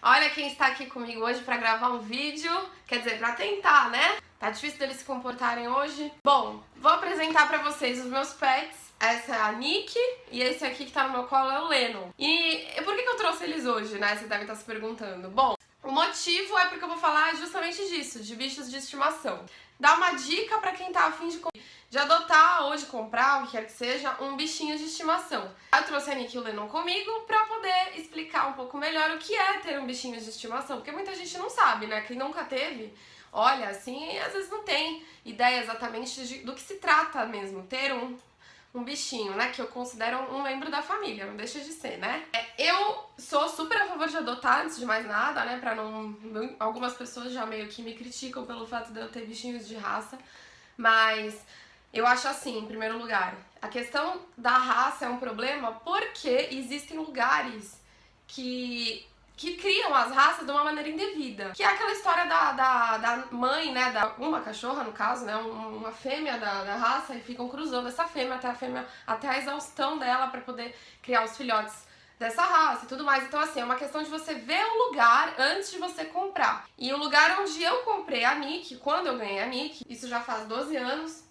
Olha quem está aqui comigo hoje para gravar um vídeo, quer dizer, para tentar, né? Tá difícil deles se comportarem hoje. Bom, vou apresentar para vocês os meus pets. Essa é a Nick e esse aqui que tá no meu colo é o Lennon. E por que eu trouxe eles hoje, né? Você deve estar se perguntando. Bom, o motivo é porque eu vou falar justamente disso, de bichos de estimação. Dar uma dica para quem tá afim de adotar ou de comprar, o que quer que seja, um bichinho de estimação. Eu trouxe a Nick e o Lennon comigo pra poder explicar um pouco melhor o que é ter um bichinho de estimação, porque muita gente não sabe, né? Quem nunca teve, olha, assim, às vezes não tem ideia exatamente do que se trata mesmo, ter um bichinho, né, que eu considero um membro da família, não deixa de ser, né? Eu sou super a favor de adotar, antes de mais nada, né, pra não... Algumas pessoas já meio que me criticam pelo fato de eu ter bichinhos de raça, mas eu acho assim, em primeiro lugar, a questão da raça é um problema porque existem lugares que criam as raças de uma maneira indevida. Que é aquela história da mãe, né, uma cachorra, no caso, né, uma fêmea da raça, e ficam cruzando essa fêmea até a exaustão dela pra poder criar os filhotes dessa raça e tudo mais. Então, assim, é uma questão de você ver o lugar antes de você comprar. E o lugar onde eu comprei a Nick, quando eu ganhei a Nick, isso já faz 12 anos,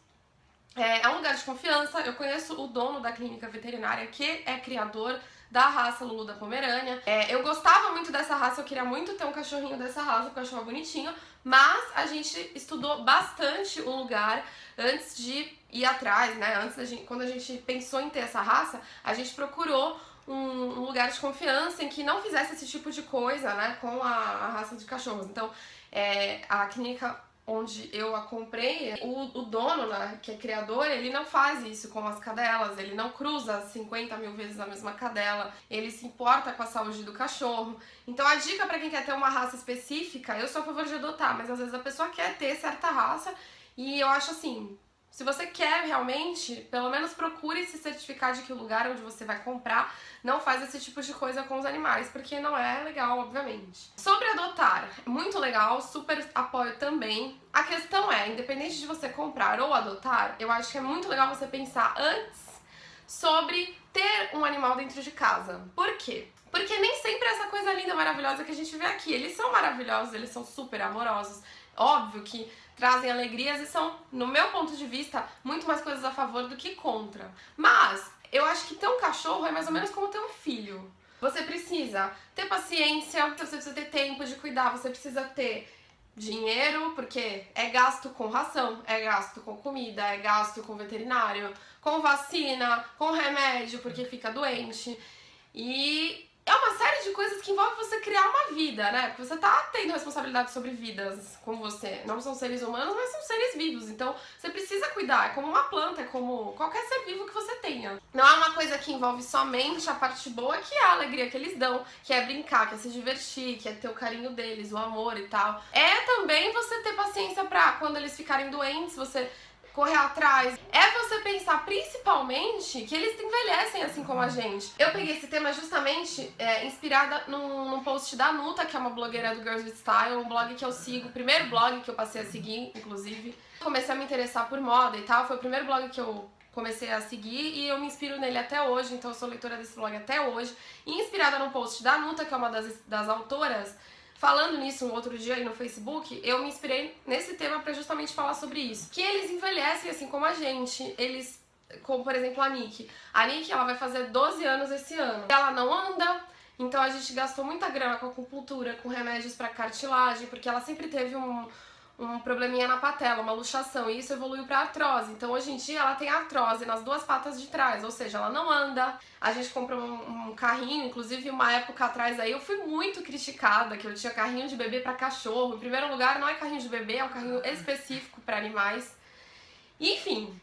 é um lugar de confiança. Eu conheço o dono da clínica veterinária, que é criador da raça Lulu da Pomerânia. Eu gostava muito dessa raça, eu queria muito ter um cachorrinho dessa raça, porque eu achava bonitinho, mas a gente estudou bastante o lugar antes de ir atrás, né? Quando a gente pensou em ter essa raça, a gente procurou um lugar de confiança em que não fizesse esse tipo de coisa, né, com a raça de cachorros. Então, a clínica onde eu a comprei, o dono, né, que é criador, ele não faz isso com as cadelas, ele não cruza 50 mil vezes a mesma cadela, ele se importa com a saúde do cachorro. Então a dica pra quem quer ter uma raça específica, eu sou a favor de adotar, mas às vezes a pessoa quer ter certa raça e eu acho assim, se você quer realmente, pelo menos procure se certificar de que o lugar onde você vai comprar não faz esse tipo de coisa com os animais, porque não é legal, obviamente. Sobre adotar, muito legal, super apoio também. A questão é, independente de você comprar ou adotar, eu acho que é muito legal você pensar antes sobre ter um animal dentro de casa. Por quê? Porque nem sempre é essa coisa linda, maravilhosa que a gente vê aqui. Eles são maravilhosos, eles são super amorosos. Óbvio que trazem alegrias e são, no meu ponto de vista, muito mais coisas a favor do que contra. Mas eu acho que ter um cachorro é mais ou menos como ter um filho. Você precisa ter paciência, você precisa ter tempo de cuidar, você precisa ter dinheiro, porque é gasto com ração, é gasto com comida, é gasto com veterinário, com vacina, com remédio, porque fica doente. E é uma série de coisas que envolve você criar uma vida, né? Porque você tá tendo responsabilidade sobre vidas com você. Não são seres humanos, mas são seres vivos. Então você precisa cuidar. É como uma planta, é como qualquer ser vivo que você tenha. Não é uma coisa que envolve somente a parte boa, que é a alegria que eles dão, que é brincar, que é se divertir, que é ter o carinho deles, o amor e tal. É também você ter paciência pra quando eles ficarem doentes, você correr atrás. É você pensar principalmente que eles envelhecem assim como a gente. Eu peguei esse tema justamente inspirada num post da Nuta, que é uma blogueira do Girls with Style, um blog que eu sigo, o primeiro blog que eu passei a seguir, inclusive. Comecei a me interessar por moda e tal, foi o primeiro blog que eu comecei a seguir e eu me inspiro nele até hoje, então eu sou leitora desse blog até hoje. E inspirada num post da Nuta, que é uma das autoras, falando nisso um outro dia aí no Facebook, eu me inspirei nesse tema pra justamente falar sobre isso. Que eles envelhecem assim como a gente, eles, como por exemplo a Nick. A Nick, ela vai fazer 12 anos esse ano. Ela não anda, então a gente gastou muita grana com acupuntura, com remédios pra cartilagem, porque ela sempre teve um probleminha na patela, uma luxação, e isso evoluiu pra artrose. Então hoje em dia ela tem artrose nas duas patas de trás, ou seja, ela não anda. A gente comprou um carrinho, inclusive uma época atrás aí eu fui muito criticada, que eu tinha carrinho de bebê pra cachorro. Em primeiro lugar, não é carrinho de bebê, é um carrinho específico pra animais. Enfim,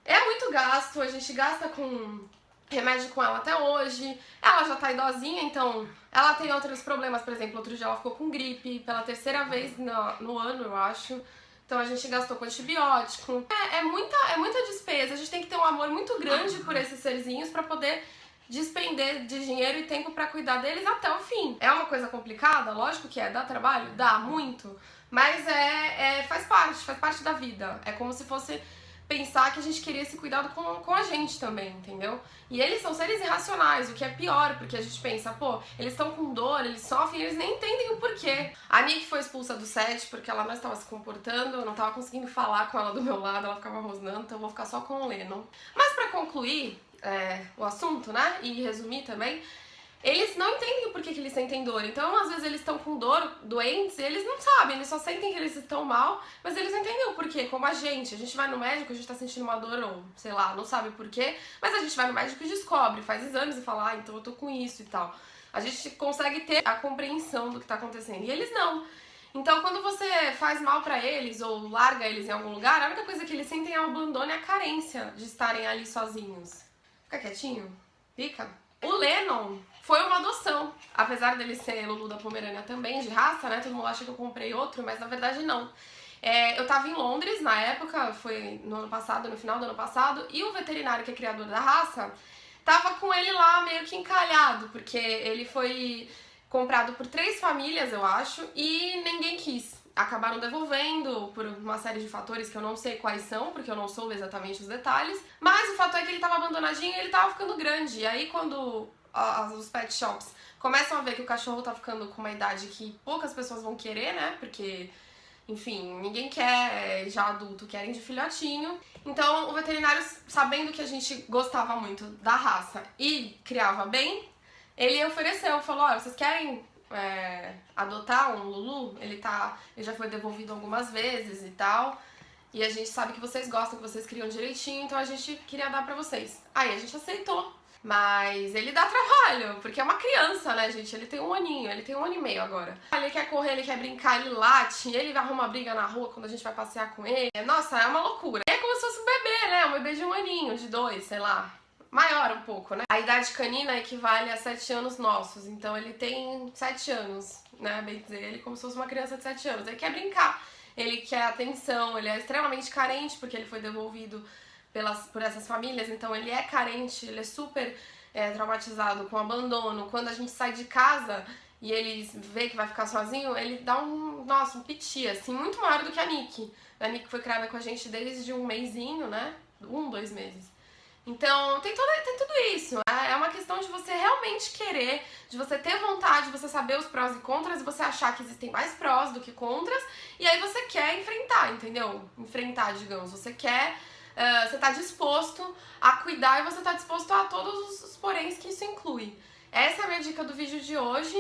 é muito gasto, a gente gasta com remédio com ela até hoje, ela já tá idosinha, então ela tem outros problemas, por exemplo, outro dia ela ficou com gripe pela terceira vez no ano, eu acho, então a gente gastou com antibiótico. É muita despesa, a gente tem que ter um amor muito grande por esses serzinhos pra poder despender de dinheiro e tempo pra cuidar deles até o fim. É uma coisa complicada, lógico que é, dá trabalho, dá muito, mas faz parte da vida, é como se fosse pensar que a gente queria esse cuidado com a gente também, entendeu? E eles são seres irracionais, o que é pior, porque a gente pensa, pô, eles estão com dor, eles sofrem, eles nem entendem o porquê. A Nick foi expulsa do set porque ela não estava se comportando, eu não estava conseguindo falar com ela do meu lado, ela ficava rosnando, então eu vou ficar só com o Lennon. Mas pra concluir o assunto, né, e resumir também, eles não entendem o porquê que eles sentem dor. Então, às vezes, eles estão com dor, doentes, e eles não sabem, eles só sentem que eles estão mal, mas eles não entendem o porquê, como a gente vai no médico, a gente tá sentindo uma dor ou, sei lá, não sabe o porquê, mas a gente vai no médico e descobre, faz exames e fala, então eu tô com isso e tal. A gente consegue ter a compreensão do que tá acontecendo, e eles não. Então, quando você faz mal pra eles ou larga eles em algum lugar, a única coisa que eles sentem é o abandono e a carência de estarem ali sozinhos. Fica quietinho? Fica. O Lennon foi uma adoção, apesar dele ser Lulu da Pomerânia também, de raça, né? Todo mundo acha que eu comprei outro, mas na verdade não. Eu tava em Londres na época, foi no ano passado, no final do ano passado, e o veterinário que é criador da raça tava com ele lá meio que encalhado, porque ele foi comprado por 3 famílias, eu acho, e ninguém quis. Acabaram devolvendo por uma série de fatores que eu não sei quais são, porque eu não soube exatamente os detalhes. Mas o fato é que ele tava abandonadinho e ele tava ficando grande. E aí quando os pet shops começam a ver que o cachorro tá ficando com uma idade que poucas pessoas vão querer, né? Porque, enfim, ninguém quer já adulto, querem de filhotinho. Então o veterinário, sabendo que a gente gostava muito da raça e criava bem, ele ofereceu, falou, olha, vocês querem adotar um Lulu? Ele já foi devolvido algumas vezes e tal, e a gente sabe que vocês gostam, que vocês criam direitinho, então a gente queria dar pra vocês. Aí a gente aceitou, mas ele dá trabalho, porque é uma criança, né, gente? Ele tem 1 aninho, ele tem 1 ano e meio agora. Ele quer correr, ele quer brincar, ele late, ele arruma briga na rua quando a gente vai passear com ele. Nossa, é uma loucura. É como se fosse um bebê, né? Um bebê de 1 aninho, de 2, sei lá. Maior um pouco, né? A idade canina equivale a 7 anos nossos, então ele tem 7 anos, né? Bem dizer, ele como se fosse uma criança de 7 anos. Ele quer brincar, ele quer atenção, ele é extremamente carente porque ele foi devolvido por essas famílias, então ele é carente, ele é super traumatizado com abandono. Quando a gente sai de casa e ele vê que vai ficar sozinho, ele dá um piti, assim, muito maior do que a Nick. A Nick foi criada com a gente desde 1 mesinho, né? 1, 2 meses. Então, tem tudo isso. É uma questão de você realmente querer, de você ter vontade, de você saber os prós e contras, e você achar que existem mais prós do que contras, e aí você quer enfrentar, entendeu? Enfrentar, digamos. Você quer, você tá disposto a cuidar e você tá disposto a todos os poréns que isso inclui. Essa é a minha dica do vídeo de hoje.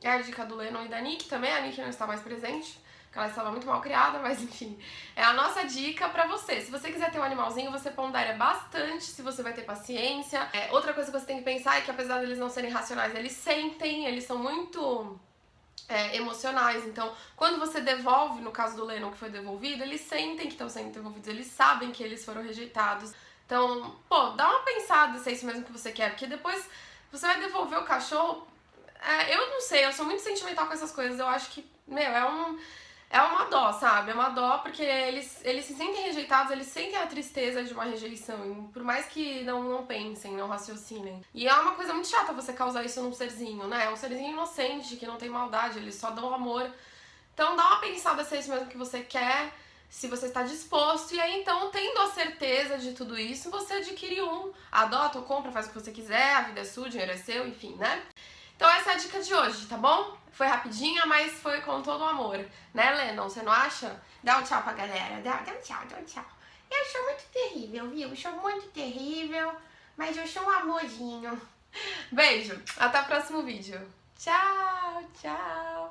É a dica do Lennon e da Nick também. A Nick não está mais presente, porque ela estava muito mal criada, mas enfim, é a nossa dica pra você. Se você quiser ter um animalzinho, você pondera bastante se você vai ter paciência. Outra coisa que você tem que pensar é que apesar deles não serem racionais, eles sentem, eles são muito emocionais. Então, quando você devolve, no caso do Lennon que foi devolvido, eles sentem que estão sendo devolvidos, eles sabem que eles foram rejeitados. Então, pô, dá uma pensada se é isso mesmo que você quer, porque depois você vai devolver o cachorro. Eu não sei, eu sou muito sentimental com essas coisas, eu acho que, meu, é uma dó, sabe? É uma dó porque eles se sentem rejeitados, eles sentem a tristeza de uma rejeição, por mais que não pensem, não raciocinem. E é uma coisa muito chata você causar isso num serzinho, né? É um serzinho inocente, que não tem maldade, eles só dão amor. Então dá uma pensada se é isso mesmo que você quer, se você está disposto, e aí então, tendo a certeza de tudo isso, você adquire um, adota ou compra, faz o que você quiser, a vida é sua, o dinheiro é seu, enfim, né? Então essa é a dica de hoje, tá bom? Foi rapidinha, mas foi com todo o amor. Né, Lennon? Você não acha? Dá um tchau pra galera. Dá um tchau, dá um tchau. Eu sou muito terrível, viu? Eu sou muito terrível, mas eu sou um amorzinho. Beijo, até o próximo vídeo. Tchau, tchau.